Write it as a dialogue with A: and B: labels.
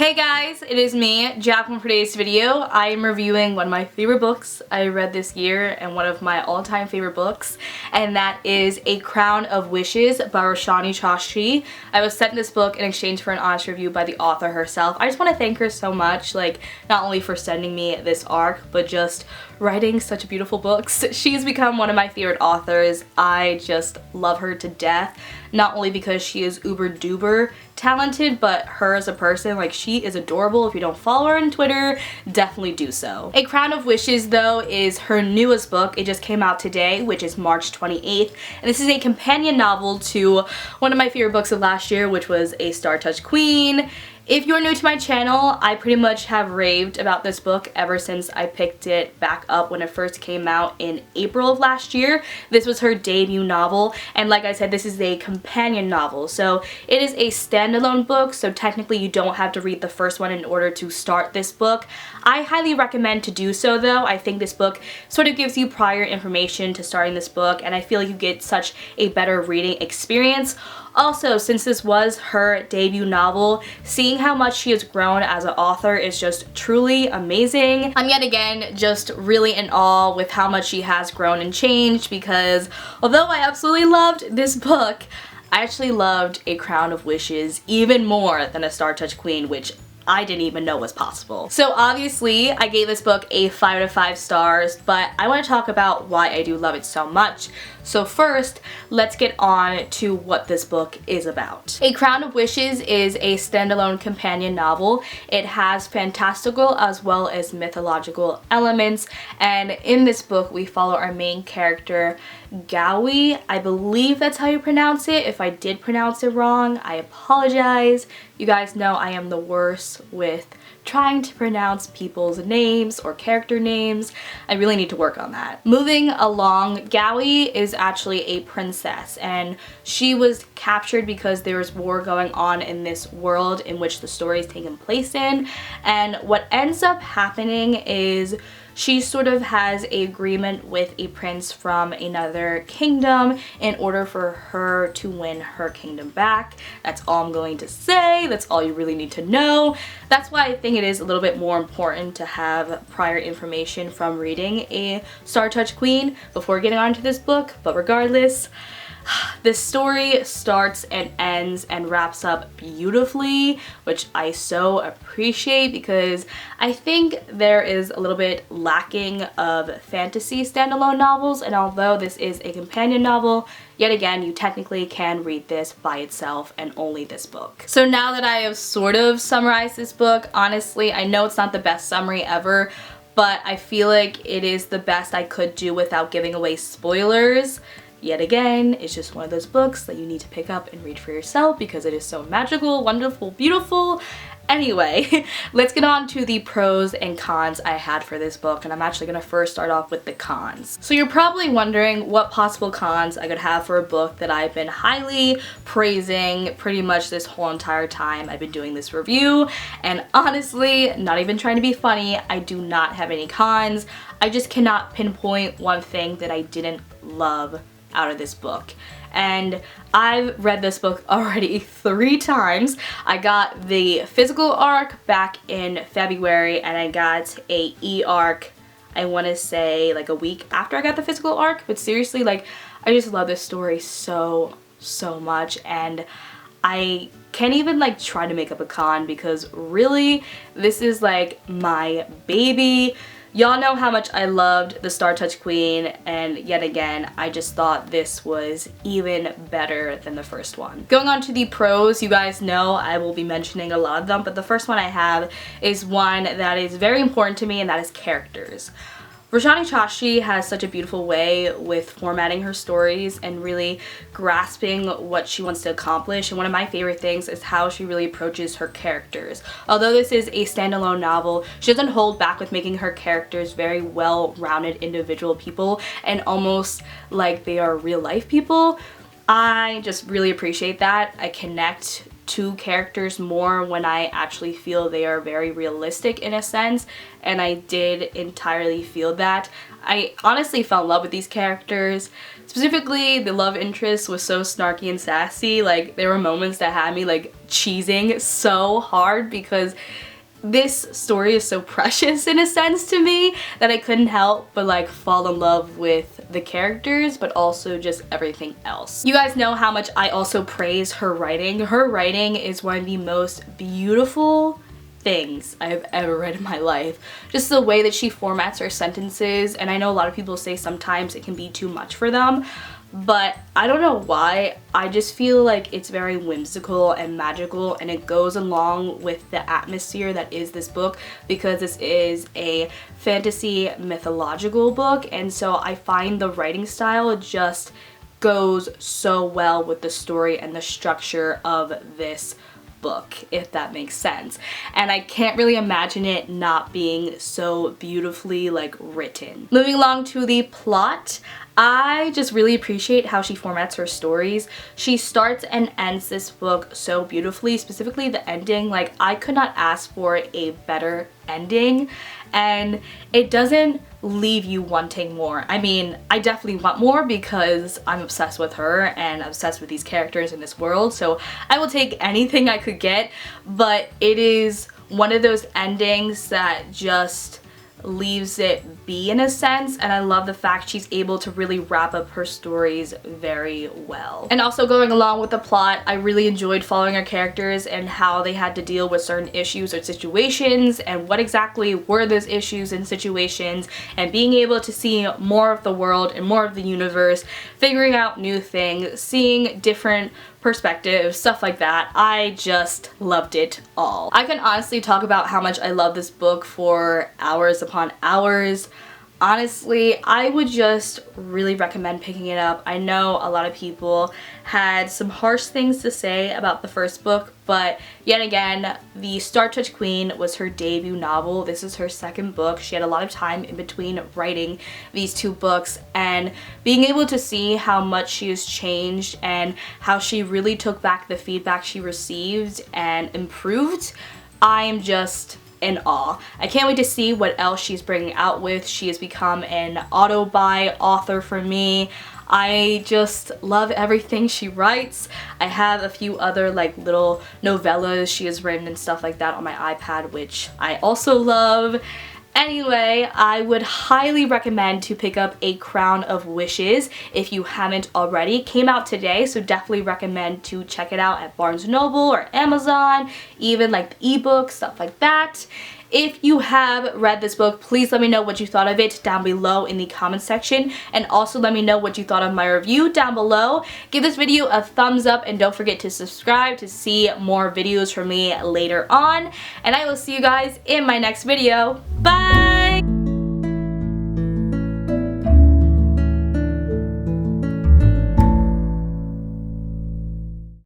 A: Hey guys, it is me, Jacqueline, for today's video. I am reviewing one of my favorite books I read this year and one of my all-time favorite books, and that is A Crown of Wishes by Roshani Chokshi. I was sent this book in exchange for an honest review by the author herself. I just want to thank her so much, not only for sending me this arc, but just writing such beautiful books. She's become one of my favorite authors. I just love her to death, not only because she is uber duper talented, but her as a person, she is adorable. If you don't follow her on Twitter, definitely do so. A Crown of Wishes, though, is her newest book. It just came out today, which is March 28th, and this is a companion novel to one of my favorite books of last year, which was A Star-Touched Queen. If you're new to my channel, I pretty much have raved about this book ever since I picked it back up when it first came out in April of last year. This was her debut novel, and like I said, this is a companion novel. So it is a standalone book, so technically you don't have to read the first one in order to start this book. I highly recommend to do so though. I think this book sort of gives you prior information to starting this book, and I feel you get such a better reading experience. Also, since this was her debut novel, seeing how much she has grown as an author is just truly amazing. I'm yet again just really in awe with how much she has grown and changed, because although I absolutely loved this book, I actually loved A Crown of Wishes even more than A Star-Touched Queen, which I didn't even know was possible. So obviously I gave this book a 5 out of 5 stars, but I want to talk about why I do love it so much. So first, let's get on to what this book is about. A Crown of Wishes is a standalone companion novel. It has fantastical as well as mythological elements, and in this book we follow our main character, Gawi. I believe that's how you pronounce it. If I did pronounce it wrong, I apologize. You guys know I am the worst with trying to pronounce people's names or character names. I really need to work on that. Moving along, Gawi is actually a princess, and she was captured because there was war going on in this world in which the story is taking place in, and what ends up happening is she sort of has an agreement with a prince from another kingdom in order for her to win her kingdom back. That's all I'm going to say. That's all you really need to know. That's why I think it is a little bit more important to have prior information from reading A Star-Touched Queen before getting onto this book. But regardless, this story starts and ends and wraps up beautifully, which I so appreciate, because I think there is a little bit lacking of fantasy standalone novels, and although this is a companion novel, yet again, you technically can read this by itself and only this book. So now that I have sort of summarized this book, honestly, I know it's not the best summary ever, but I feel like it is the best I could do without giving away spoilers. Yet again, it's just one of those books that you need to pick up and read for yourself because it is so magical, wonderful, beautiful. Anyway, let's get on to the pros and cons I had for this book, and I'm actually going to first start off with the cons. So you're probably wondering what possible cons I could have for a book that I've been highly praising pretty much this whole entire time I've been doing this review, and honestly, not even trying to be funny, I do not have any cons. I just cannot pinpoint one thing that I didn't love out of this book. And I've read this book already 3 times. I got the physical arc back in February, and I got a e-arc, I want to say a week after I got the physical arc. But seriously, I just love this story so much, and I can't even try to make up a con, because really this is my baby. Y'all know how much I loved The Star-Touched Queen, and yet again, I just thought this was even better than the first one. Going on to the pros, you guys know I will be mentioning a lot of them, but the first one I have is one that is very important to me, and that is characters. Roshani Chokshi has such a beautiful way with formatting her stories and really grasping what she wants to accomplish, and one of my favorite things is how she really approaches her characters. Although this is a standalone novel, she doesn't hold back with making her characters very well-rounded individual people and almost like they are real-life people. I just really appreciate that. I connect to characters more when I actually feel they are very realistic in a sense, and I did entirely feel that. I honestly fell in love with these characters. Specifically, the love interest was so snarky and sassy. Like, there were moments that had me like cheesing so hard because this story is so precious in a sense to me that I couldn't help but like fall in love with the characters, but also just everything else. You guys know how much I also praise her writing. Her writing is one of the most beautiful things I have ever read in my life. Just the way that she formats her sentences, and I know a lot of people say sometimes it can be too much for them, but I don't know why. I just feel like it's very whimsical and magical, and it goes along with the atmosphere that is this book, because this is a fantasy mythological book, and so I find the writing style just goes so well with the story and the structure of this book, if that makes sense. And I can't really imagine it not being so beautifully like written. Moving along to the plot, I just really appreciate how she formats her stories. She starts and ends this book so beautifully, specifically the ending. Like, I could not ask for a better ending, and it doesn't leave you wanting more. I mean, I definitely want more because I'm obsessed with her and obsessed with these characters in this world, so I will take anything I could get, but it is one of those endings that just leaves it be in a sense, and I love the fact she's able to really wrap up her stories very well. And also, going along with the plot, I really enjoyed following her characters and how they had to deal with certain issues or situations, and what exactly were those issues and situations, and being able to see more of the world and more of the universe, figuring out new things, seeing different perspectives, stuff like that. I just loved it all. I can honestly talk about how much I love this book for hours upon hours. Honestly, I would just really recommend picking it up. I know a lot of people had some harsh things to say about the first book, but yet again, The Star Touch Queen was her debut novel. This is her second book. She had a lot of time in between writing these two books, and being able to see how much she has changed and how she really took back the feedback she received and improved, I am just in awe. I can't wait to see what else she's bringing out with. She has become an auto-buy author for me. I just love everything she writes. I have a few other like little novellas she has written and stuff like that on my iPad, which I also love. Anyway, I would highly recommend to pick up A Crown of Wishes if you haven't already. It came out today, so definitely recommend to check it out at Barnes & Noble or Amazon, even like the ebook, stuff like that. If you have read this book, please let me know what you thought of it down below in the comment section, and also let me know what you thought of my review down below. Give this video a thumbs up, and don't forget to subscribe to see more videos from me later on, and I will see you guys in my next video. Bye!